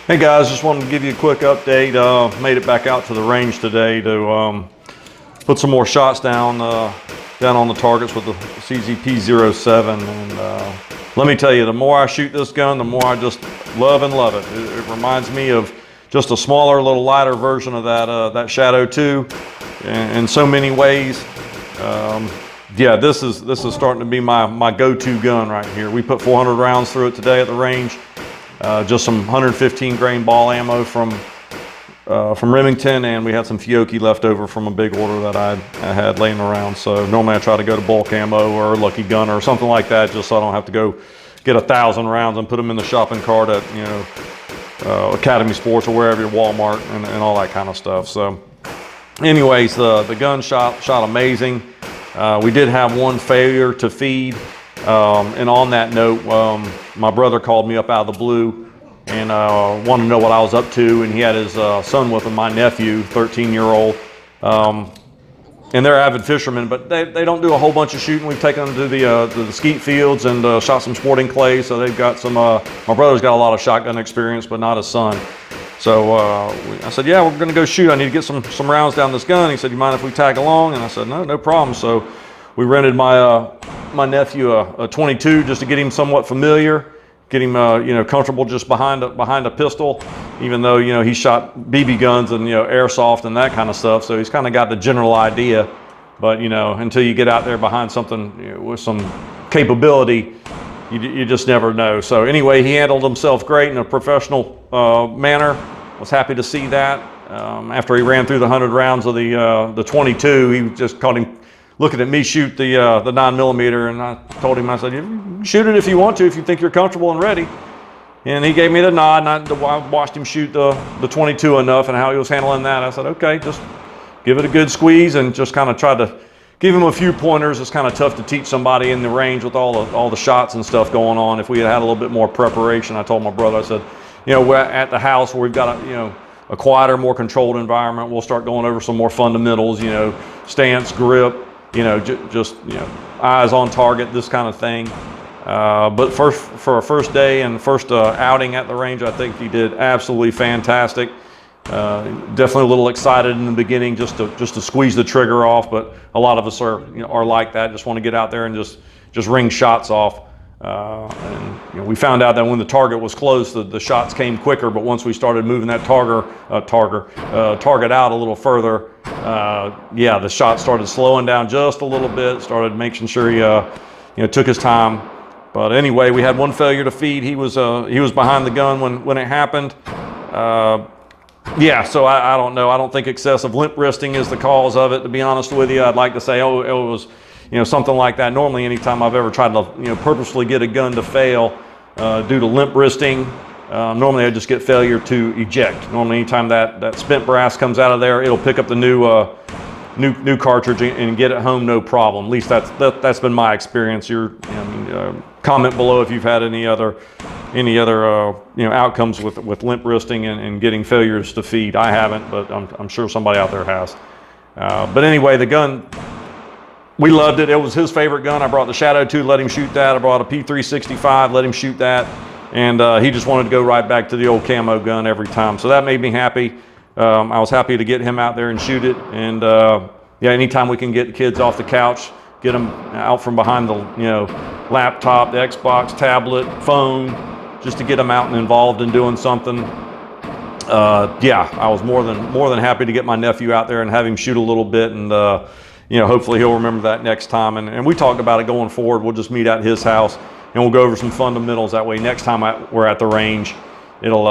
Hey guys, just wanted to give you a quick update. Made it back out to the range today to put some more shots down on the targets with the P-07. And let me tell you, the more I shoot this gun, the more I just love it. It reminds me of just a smaller, little lighter version of that Shadow 2 in so many ways. Yeah, this is starting to be my go-to gun right here. We put 400 rounds through it today at the range. Just some 115 grain ball ammo from Remington, and we had some Fiocchi left over from a big order that I had laying around. So normally I try to go to bulk ammo or Lucky Gun or something like that, just so I don't have to go get 1,000 rounds and put them in the shopping cart at Academy Sports or wherever, Walmart and all that kind of stuff. So anyways, the gun shot amazing. We did have one failure to feed. And on that note, my brother called me up out of the blue and wanted to know what I was up to, and he had his son with him, my nephew, 13-year-old. And they're avid fishermen, but they don't do a whole bunch of shooting. We've taken them to the skeet fields and shot some sporting clay, so they've got some, my brother's got a lot of shotgun experience, but not his son. So I said, yeah, we're gonna go shoot. I need to get some rounds down this gun. He said, you mind if we tag along? And I said, no problem. So we rented my nephew a 22 just to get him somewhat familiar, get him comfortable just behind a pistol, even though he shot BB guns and airsoft and that kind of stuff. So he's kind of got the general idea, but until you get out there behind something with some capability, you just never know. So anyway, he handled himself great in a professional manner. Was happy to see that. After he ran through the 100 rounds of the 22, he just caught him looking at me shoot the 9mm, and I told him, I said, you shoot it if you want to, if you think you're comfortable and ready. And he gave me the nod, and I watched him shoot the 22 enough and how he was handling that. I said, okay, just give it a good squeeze, and just kind of tried to give him a few pointers. It's kind of tough to teach somebody in the range with all the shots and stuff going on. If we had a little bit more preparation, I told my brother, I said, we're at the house where we've got a quieter, more controlled environment. We'll start going over some more fundamentals, stance, grip, just eyes on target, this kind of thing. But for a first day and first outing at the range, I think he did absolutely fantastic. Definitely a little excited in the beginning just to squeeze the trigger off, but a lot of us are like that, just want to get out there and just ring shots off. And we found out that when the target was close, the shots came quicker, but once we started moving that target out a little further, yeah, the shot started slowing down just a little bit, started making sure he took his time. But anyway, we had one failure to feed. He was behind the gun when it happened. Yeah, so I don't know. I don't think excessive limp wristing is the cause of it, to be honest with you. I'd like to say, oh, it was something like that. Normally, anytime I've ever tried to purposely get a gun to fail due to limp wristing, normally I just get failure to eject. Normally, anytime that spent brass comes out of there, it'll pick up the new cartridge and get it home, no problem. At least that's been my experience. Comment below if you've had any other outcomes with limp wristing and getting failures to feed. I haven't, but I'm sure somebody out there has. But anyway, the gun, we loved it. It was his favorite gun. I brought the Shadow 2, let him shoot that. I brought a P365, let him shoot that. And he just wanted to go right back to the old Camo gun every time. So that made me happy. I was happy to get him out there and shoot it. And yeah, anytime we can get kids off the couch, get them out from behind the laptop, the Xbox, tablet, phone, just to get them out and involved in doing something. Yeah, I was more than happy to get my nephew out there and have him shoot a little bit, and hopefully he'll remember that next time. And we talked about it going forward. We'll just meet at his house and we'll go over some fundamentals. That way, next time we're at the range, it'll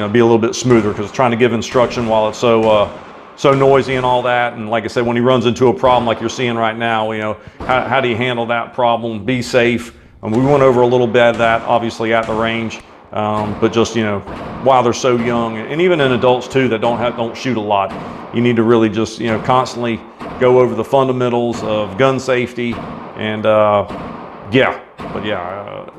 be a little bit smoother, because trying to give instruction while it's so noisy and all that. And like I said, when he runs into a problem like you're seeing right now, how do you handle that problem? Be safe. And we went over a little bit of that, obviously, at the range. But just while they're so young, and even in adults too that don't shoot a lot, you need to really just constantly go over the fundamentals of gun safety. And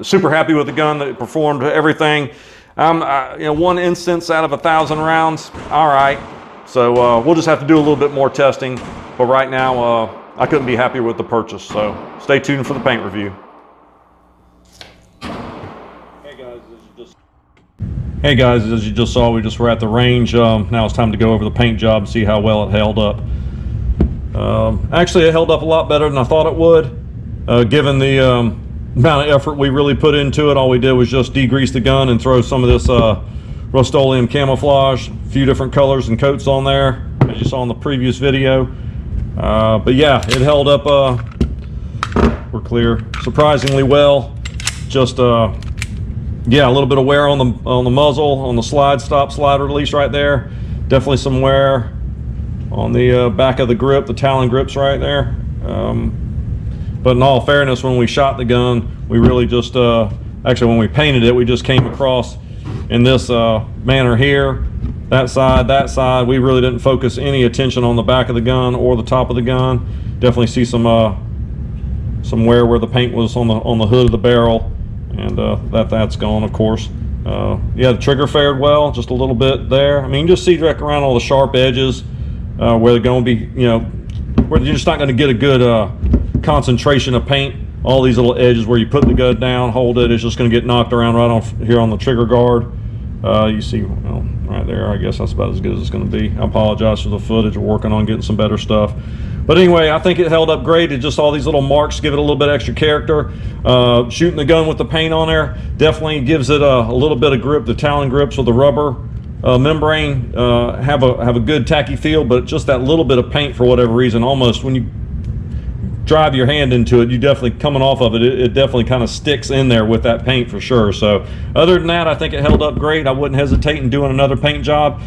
super happy with the gun. That it performed everything. One instance out of 1,000 rounds. All right. So we'll just have to do a little bit more testing. But right now, I couldn't be happier with the purchase. So stay tuned for the paint review. Hey guys, this is just Hey guys, as you just saw, we just were at the range. Now it's time to go over the paint job and see how well it held up. Actually, it held up a lot better than I thought it would, given the amount of effort we really put into it. All we did was just degrease the gun and throw some of this Rust-Oleum camouflage, a few different colors and coats on there, as you saw in the previous video. But yeah, it held up, we're clear, surprisingly well. Just yeah, a little bit of wear on the muzzle, on the slide release right there. Definitely some wear on the back of the grip, the Talon grips right there. But in all fairness, when we shot the gun, we really just, actually when we painted it, we just came across in this manner here. That side, we really didn't focus any attention on the back of the gun or the top of the gun. Definitely see some wear where the paint was on the hood of the barrel. And that's gone, of course. Yeah, the trigger fared well, just a little bit there. I mean, you just see direct around all the sharp edges where they're going to be, you know, where you're just not going to get a good concentration of paint. All these little edges where you put the gun down, hold it, it's just going to get knocked around right on here on the trigger guard. You see, well, right there, I guess that's about as good as it's going to be. I apologize for the footage. We're working on getting some better stuff. But anyway, I think it held up great. It just all these little marks give it a little bit extra character. Shooting the gun with the paint on there definitely gives it a little bit of grip. The Talon grips with the rubber membrane have a good tacky feel, but just that little bit of paint for whatever reason, almost when you drive your hand into it, you definitely coming off of it, it definitely kind of sticks in there with that paint for sure. So other than that, I think it held up great. I wouldn't hesitate in doing another paint job.